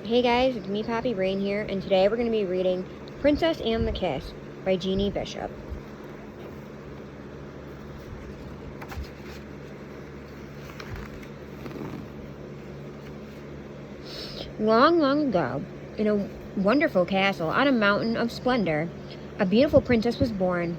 Hey guys, it's me Poppy Rain here, and today we're going to be reading Princess and the Kiss by Jeannie Bishop. Long, long ago, in a wonderful castle on a mountain of splendor, a beautiful princess was born.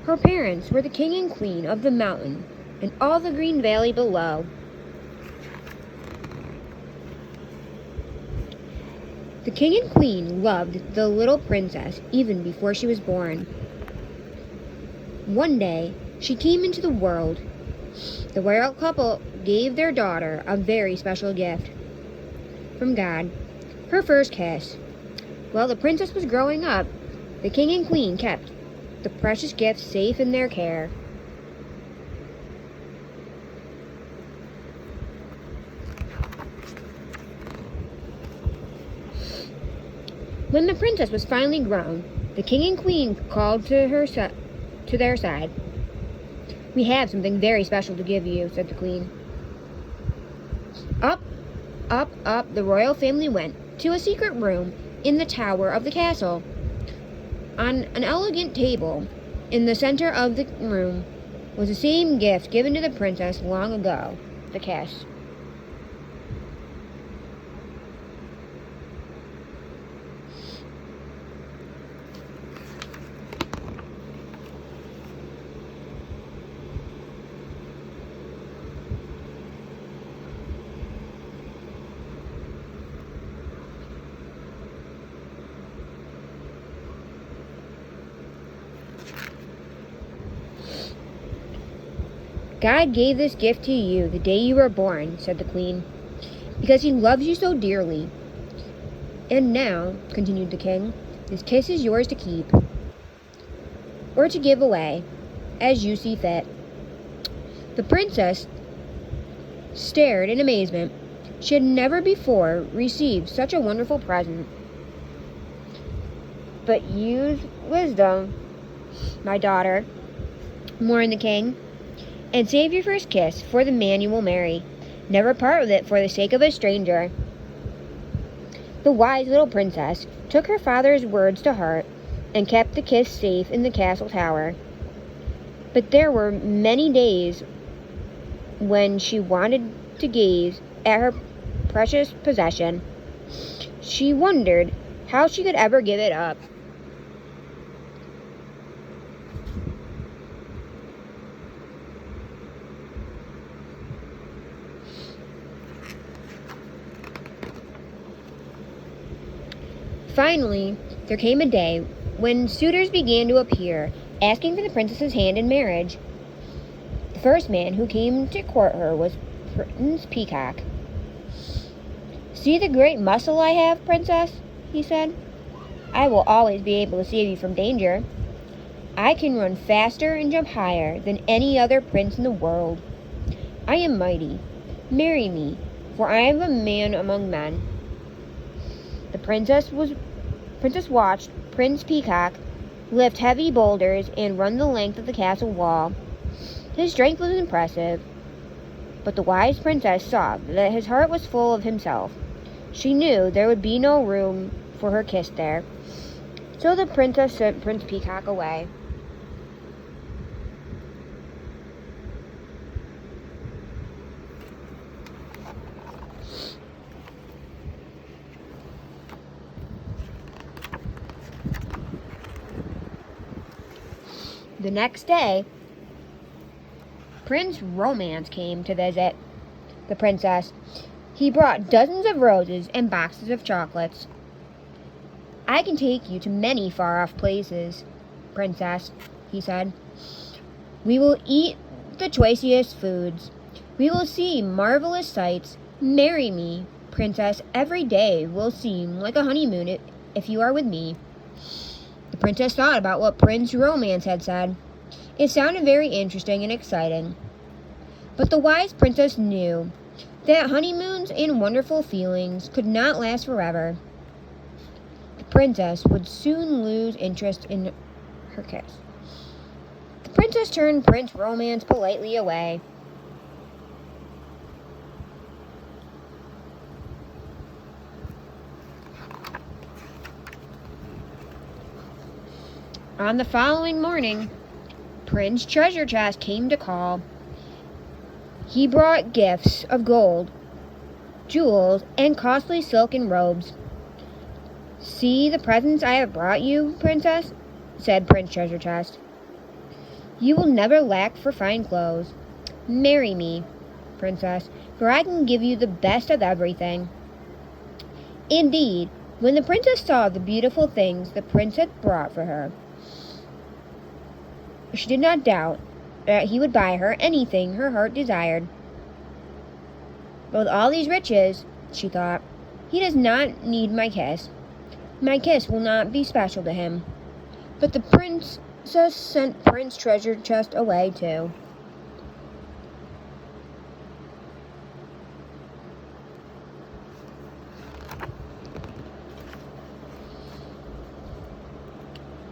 Her parents were the king and queen of the mountain and all the green valley below. The king and queen loved the little princess even before she was born. One day, she came into the world. The royal couple gave their daughter a very special gift from God, her first kiss. While the princess was growing up, the king and queen kept the precious gift safe in their care. When the princess was finally grown, the king and queen called to their side. "We have something very special to give you," said the queen. Up, up the royal family went to a secret room in the tower of the castle. On an elegant table in the center of the room was the same gift given to the princess long ago, the kiss. "God gave this gift to you the day you were born," said the queen, "because he loves you so dearly. And now," continued the king, "this kiss is yours to keep, or to give away, as you see fit." The princess stared in amazement. She had never before received such a wonderful present. "But use wisdom, my daughter," warned the king, "and save your first kiss for the man you will marry. Never part with it for the sake of a stranger." The wise little princess took her father's words to heart and kept the kiss safe in the castle tower. But there were many days when she wanted to gaze at her precious possession. She wondered how she could ever give it up. Finally, there came a day when suitors began to appear, asking for the princess's hand in marriage. The first man who came to court her was Prince Peacock. "See the great muscle I have, princess," he said. "I will always be able to save you from danger. I can run faster and jump higher than any other prince in the world. I am mighty. Marry me, for I am a man among men." The princess watched Prince Peacock lift heavy boulders and run the length of the castle wall. His strength was impressive, but the wise princess saw that his heart was full of himself. She knew there would be no room for her kiss there, so the princess sent Prince Peacock away. The next day, Prince Romance came to visit the princess. He brought dozens of roses and boxes of chocolates. "I can take you to many far-off places, princess," he said. "We will eat the choicest foods. We will see marvelous sights. Marry me, princess. Every day will seem like a honeymoon if you are with me." The princess thought about what Prince Romance had said. It sounded very interesting and exciting. But the wise princess knew that honeymoons and wonderful feelings could not last forever. The princess would soon lose interest in her kiss. The princess turned Prince Romance politely away. On the following morning, Prince Treasure Chest came to call. He brought gifts of gold, jewels, and costly silken robes. "See the presents I have brought you, Princess," said Prince Treasure Chest. "You will never lack for fine clothes. Marry me, Princess, for I can give you the best of everything." Indeed, when the princess saw the beautiful things the prince had brought for her, she did not doubt that he would buy her anything her heart desired. But with all these riches, she thought, he does not need my kiss. My kiss will not be special to him. But the princess sent Prince Treasure Chest away too.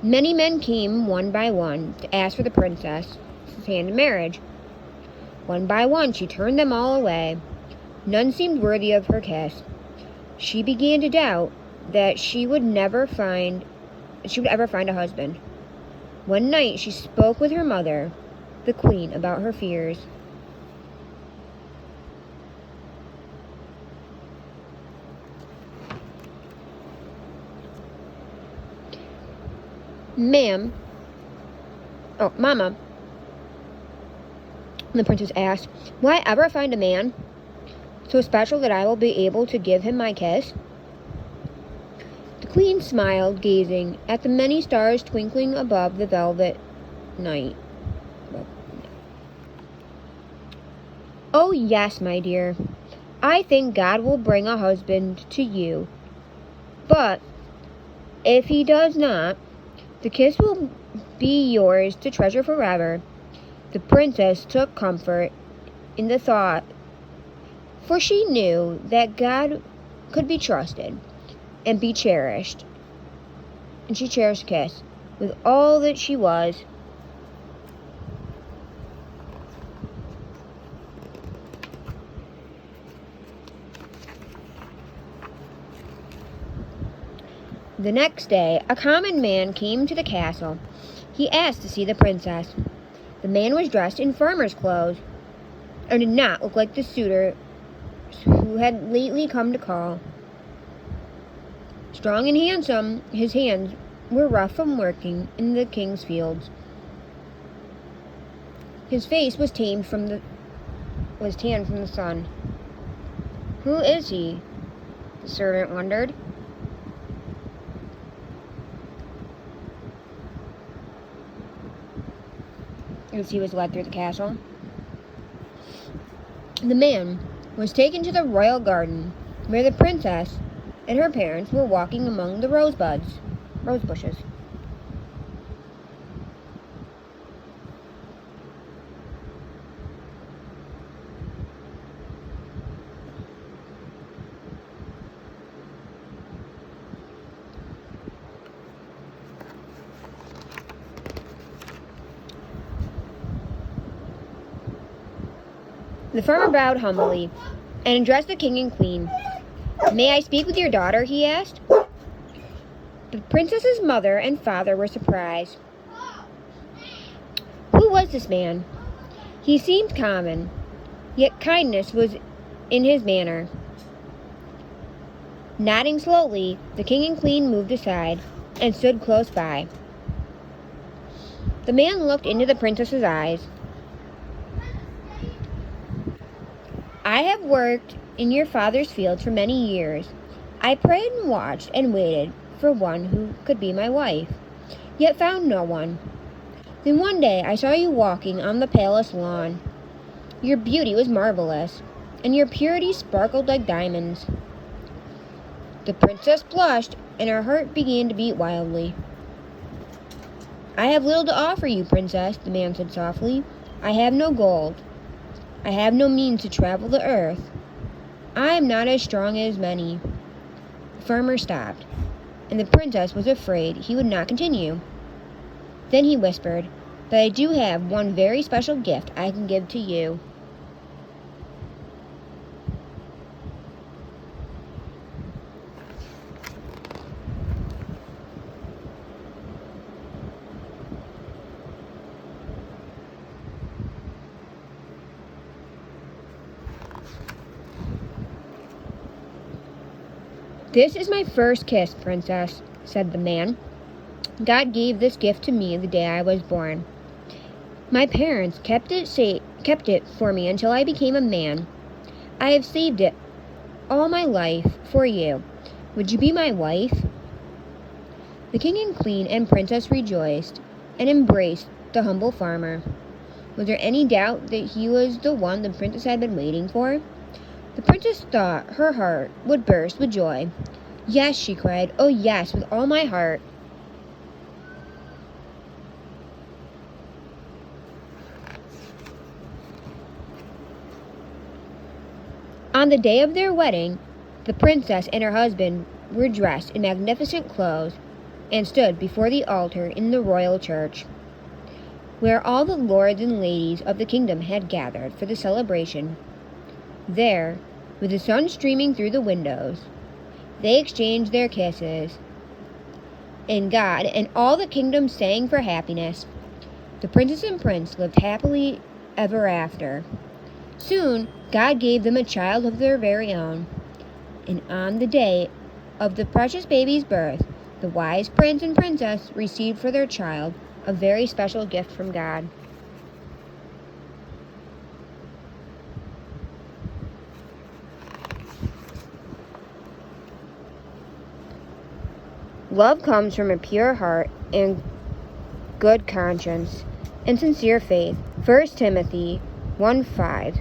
Many men came one by one to ask for the princess's hand in marriage. One by one she turned them all away. None seemed worthy of her kiss. She began to doubt that she would ever find a husband. One night she spoke with her mother, the queen, about her fears. Mama, the princess asked, "will I ever find a man so special that I will be able to give him my kiss?" The queen smiled, gazing at the many stars twinkling above the velvet night. "Oh, yes, my dear. I think God will bring a husband to you. But if he does not, the kiss will be yours to treasure forever." The princess took comfort in the thought, for she knew that God could be trusted and be cherished. And she cherished the kiss with all that she was. The next day, a common man came to the castle. He asked to see the princess. The man was dressed in farmer's clothes and did not look like the suitor who had lately come to call. Strong and handsome, his hands were rough from working in the king's fields. His face was tanned from the sun. "Who is he?" the servant wondered. As he was led through the castle, the man was taken to the royal garden, where the princess and her parents were walking among the rose bushes. The farmer bowed humbly and addressed the king and queen. "May I speak with your daughter?" he asked. The princess's mother and father were surprised. Who was this man? He seemed common, yet kindness was in his manner. Nodding slowly, the king and queen moved aside and stood close by. The man looked into the princess's eyes. "I have worked in your father's fields for many years. I prayed and watched and waited for one who could be my wife, yet found no one. Then one day I saw you walking on the palace lawn. Your beauty was marvelous, and your purity sparkled like diamonds." The princess blushed, and her heart began to beat wildly. "I have little to offer you, princess," the man said softly. "I have no gold. I have no means to travel the earth. I am not as strong as many." The farmer stopped, and the princess was afraid he would not continue. Then he whispered, "But I do have one very special gift I can give to you." "This is my first kiss, princess," said the man. "God gave this gift to me the day I was born. My parents kept it for me until I became a man. I have saved it all my life for you. Would you be my wife?" The king and queen and princess rejoiced and embraced the humble farmer. Was there any doubt that he was the one the princess had been waiting for? The princess thought her heart would burst with joy. "Yes," she cried. "Oh, yes, with all my heart." On the day of their wedding, the princess and her husband were dressed in magnificent clothes and stood before the altar in the royal church, where all the lords and ladies of the kingdom had gathered for the celebration. There, with the sun streaming through the windows, they exchanged their kisses, and God and all the kingdom sang for happiness. The princess and prince lived happily ever after. Soon, God gave them a child of their very own, and on the day of the precious baby's birth, the wise prince and princess received for their child a very special gift from God. Love comes from a pure heart and good conscience and sincere faith. 1 Timothy 1:5.